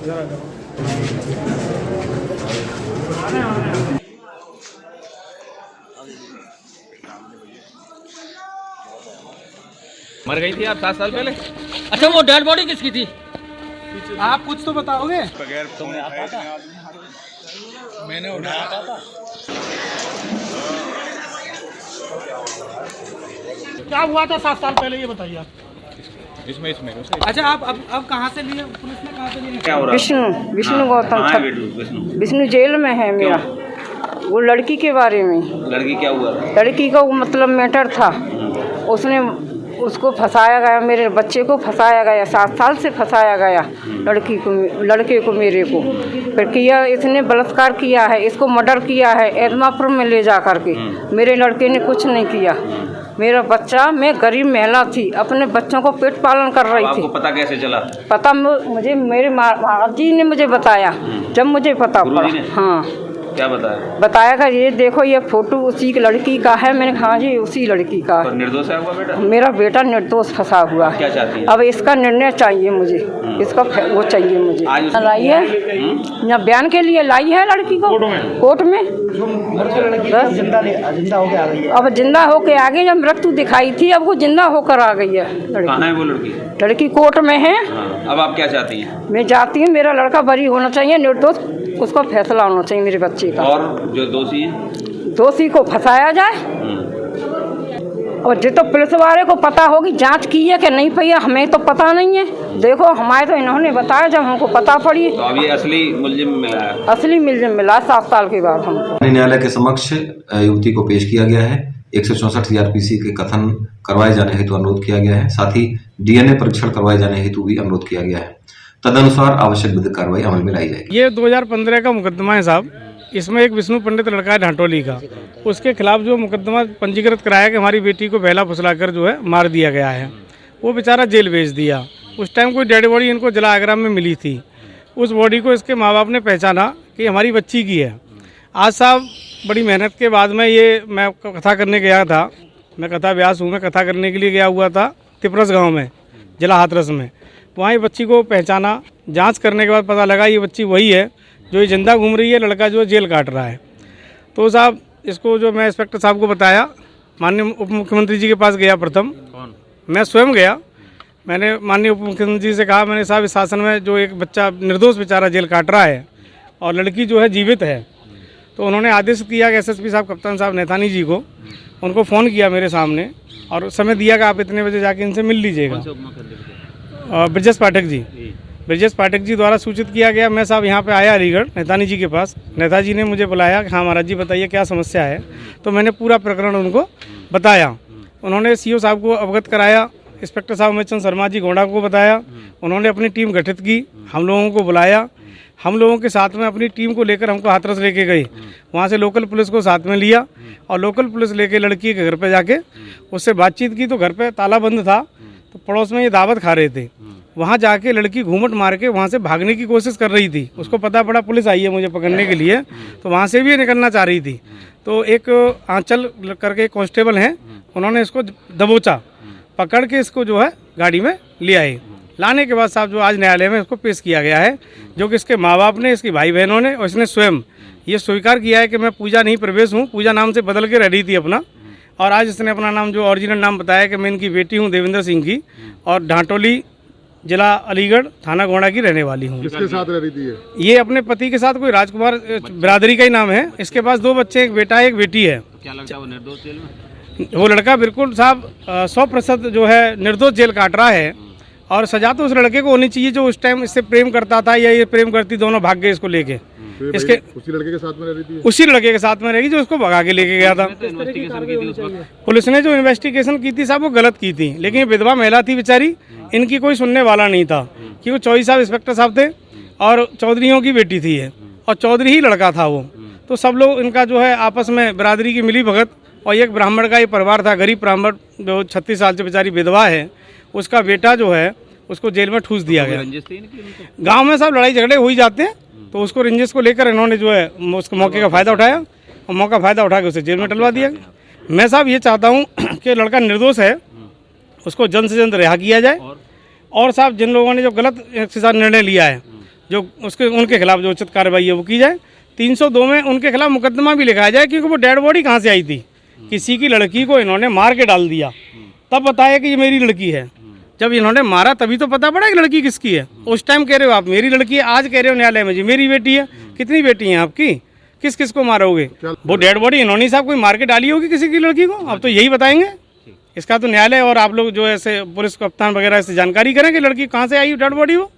मर गई थी आप 7 साल पहले। अच्छा, वो डेड बॉडी किसकी थी? आप कुछ तो बताओगे। बगैर तुमने आता था, मैंने उठाया था। क्या हुआ था 7 साल पहले, ये बताइए आप। इसमें अच्छा, आप अब कहाँ से लिए, पुलिस ने कहाँ से लिए? क्या हो रहा है? विष्णु गौतम विष्णु जेल में है मेरा। वो लड़की के बारे में। लड़की क्या हुआ? लड़की का वो मतलब मैटर था, उसने उसको फंसाया गया, मेरे बच्चे को फंसाया गया, 7 साल से फंसाया गया लड़के को मेरे को। फिर किया, इसने बलात्कार किया है, इसको मर्डर किया है एदमापुर में ले जा करके। मेरे लड़के ने कुछ नहीं किया। मेरा बच्चा, मैं गरीब महिला थी, अपने बच्चों को पेट पालन कर रही थी। आपको पता कैसे चला? पता मुझे मेरे माँ जी ने मुझे बताया, जब मुझे पता पड़ा। हाँ, क्या बताया? बताया कि ये देखो, ये फोटो उसी की लड़की का है। मैंने कहा, हाँ जी उसी लड़की का। पर निर्दोष है हुआ बेटा? मेरा बेटा निर्दोष फंसा हुआ है। क्या चाहती है? अब इसका निर्णय चाहिए मुझे, इसका वो चाहिए मुझे। लाई है या बयान के लिए लाई है लड़की को कोर्ट में। अब जिंदा होके आ गई, जब मृत्यु दिखाई थी, अब वो जिंदा होकर आ गई है कहाँ है वो लड़की? लड़की कोर्ट में है। अब आप क्या चाहती हैं? मैं चाहती हूँ मेरा लड़का बरी होना चाहिए, निर्दोष, उसका फैसला होना चाहिए मेरे बच्चे का। और जो दोषी हैं, दोषी को फंसाया जाए। और जो तो पुलिस वाले को पता होगी, जांच की है कि नहीं पई है, हमें तो पता नहीं है। देखो, हमारे तो इन्होंने बताया, जब हमको पता पड़ी। तो अब ये असली मुलजिम मिला है? असली मुलजिम मिला 7 साल के बाद हमको। न्यायालय के समक्ष युवती को पेश किया गया है। 164 सीआरपीसी के कथन करवाए जाने हेतु अनुरोध किया गया है। साथ ही डीएनए परीक्षण करवाए जाने हेतु भी अनुरोध किया गया है। तदनुसार आवश्यक विधिक कार्रवाई अमल में लाई जाएगी। ये 2015 का मुकदमा है साहब। इसमें एक विष्णु पंडित लड़का है ढांटोली का, उसके खिलाफ जो मुकदमा पंजीकृत कराया कि हमारी बेटी को बहला फुसलाकर जो है मार दिया गया है। वो बेचारा जेल भेज दिया। उस टाइम कोई डेड बॉडी इनको जिला आगरा में मिली थी। उस बॉडी को इसके माँ बाप ने पहचाना कि हमारी बच्ची की है। आज साहब बड़ी मेहनत के बाद में मैं कथा करने गया था। मैं कथा व्यास हूँ, मैं कथा करने के लिए गया हुआ था तिपरस गाँव में, जिला हाथरस में। वहाँ ये बच्ची को पहचाना। जांच करने के बाद पता लगा ये बच्ची वही है जो ये जिंदा घूम रही है, लड़का जो जेल काट रहा है। तो साहब इसको जो मैं इंस्पेक्टर साहब को बताया, माननीय उप मुख्यमंत्री जी के पास गया प्रथम। मैं स्वयं गया। मैंने माननीय उप मुख्यमंत्री जी से कहा, मैंने साहब इस शासन में जो एक बच्चा निर्दोष बेचारा जेल काट रहा है और लड़की जो है जीवित है। तो उन्होंने आदेश किया कि एसएसपी साहब, कप्तान साहब नैथानी जी को, उनको फ़ोन किया मेरे सामने और समय दिया कि आप इतने बजे जाके इनसे मिल लीजिएगा। ब्रजेश पाठक जी द्वारा सूचित किया गया। मैं साहब यहाँ पे आया अलीगढ़ नेतानी जी के पास। नेताजी ने मुझे बुलाया कि हाँ महाराज जी बताइए क्या समस्या है। तो मैंने पूरा प्रकरण उनको बताया। उन्होंने सीओ साहब को अवगत कराया। इंस्पेक्टर साहब उमेश चंद शर्मा जी गोंडा को बताया। उन्होंने अपनी टीम गठित की, हम लोगों को बुलाया। हम लोगों के साथ में अपनी टीम को लेकर हमको हाथरस लेके गई। वहाँ से लोकल पुलिस को साथ में लिया और लोकल पुलिस लेके लड़की के घर पे जाके उससे बातचीत की। तो घर पे ताला बंद था, तो पड़ोस में ये दावत खा रहे थे। वहाँ जाके लड़की घूमट मार के वहाँ से भागने की कोशिश कर रही थी। उसको पता पड़ा पुलिस आई है मुझे पकड़ने के लिए, तो वहाँ से भी ये निकलना चाह रही थी। तो एक आंचल करके कांस्टेबल हैं, उन्होंने इसको दबोचा, पकड़ के इसको जो है गाड़ी में ले आए। लाने के बाद साहब जो आज न्यायालय में इसको पेश किया गया है, जो कि इसके माँ बाप ने, इसकी भाई बहनों ने और इसने स्वयं ये स्वीकार किया है कि मैं पूजा नहीं प्रवेश हूँ। पूजा नाम से बदल के रही थी अपना, और आज इसने अपना नाम जो ओरिजिनल नाम बताया कि मैं इनकी बेटी हूँ देवेंद्र सिंह की, और ढांटोली जिला अलीगढ़ थाना गोंडा की रहने वाली हूँ। किसके साथ रह रही थी ये अपने पति के साथ, कोई राजकुमार बिरादरी का ही नाम है। इसके पास 2 बच्चे, एक बेटा है एक बेटी है। क्या लगता है वो निर्दोष जेल में? वो लड़का बिल्कुल साहब 100% जो है निर्दोष जेल काट रहा है। और सजा तो उस लड़के को होनी चाहिए जो उस टाइम इससे प्रेम करता था या ये प्रेम करती, दोनों भाग गए इसको लेके। इसके उसी लड़के के साथ में रह रही थी। उसी लड़के के साथ में रहेगी जो उसको भगा के लेके गया था। पुलिस ने जो इन्वेस्टिगेशन की थी साहब वो गलत की थी, लेकिन ये विधवा महिला थी बेचारी, इनकी कोई सुनने वाला नहीं था। क्योंकि चौधरी साहब इंस्पेक्टर साहब थे और चौधरीयों की बेटी थी ये, और चौधरी ही लड़का था वो। तो सब लोग इनका जो है आपस में बिरादरी की मिली भगत, और एक ब्राह्मण का ये परिवार था, गरीब ब्राह्मण जो 36 साल से बेचारी विधवा है, उसका बेटा जो है उसको जेल में ठूस दिया गया। गांव में सब लड़ाई झगड़े हो ही जाते हैं, तो उसको रंजिश को लेकर इन्होंने जो है उसको मौके का फ़ायदा उठाया और मौका फ़ायदा उठा के उसे जेल में डलवा दिया। मैं साहब ये चाहता हूँ कि लड़का निर्दोष है, उसको जल्द से जल्द रिहा किया जाए। और साहब जिन लोगों ने जो गलत इसके साथ निर्णय लिया है, जो उसके उनके खिलाफ जो उचित कार्रवाई है वो की जाए। 302 में उनके खिलाफ मुकदमा भी लिखाया जाए, क्योंकि वो डेड बॉडी कहाँ से आई थी, किसी की लड़की को इन्होंने मार के डाल दिया, तब बताया कि ये मेरी लड़की है। जब इन्होंने मारा तभी तो पता पड़ा कि लड़की किसकी है। उस टाइम कह रहे हो आप मेरी लड़की है, आज कह रहे हो न्यायालय में जी मेरी बेटी है। कितनी बेटी हैं आपकी, किस किस को मारोगे? वो डेड बॉडी इन्होंने साहब कोई मार के डाली होगी किसी की लड़की को, अब तो यही बताएंगे। इसका तो न्यायालय और आप लोग जो ऐसे पुलिस कप्तान वगैरह से जानकारी करें कि लड़की कहाँ से आई डेड बॉडी वो।